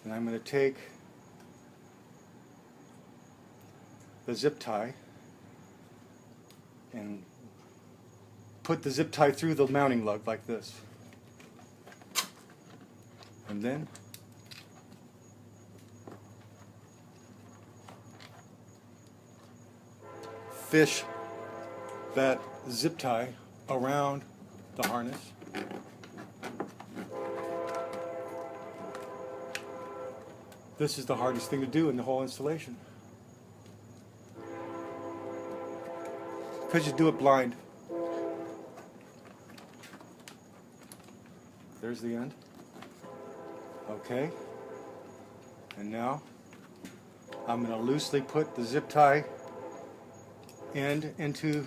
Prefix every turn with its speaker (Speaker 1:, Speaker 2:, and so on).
Speaker 1: And I'm going to take the zip tie and put the zip tie through the mounting lug like this. And then fish that zip tie around the harness. This is the hardest thing to do in the whole installation, because you do it blind. There's the end. Okay. And now I'm going to loosely put the zip tie end into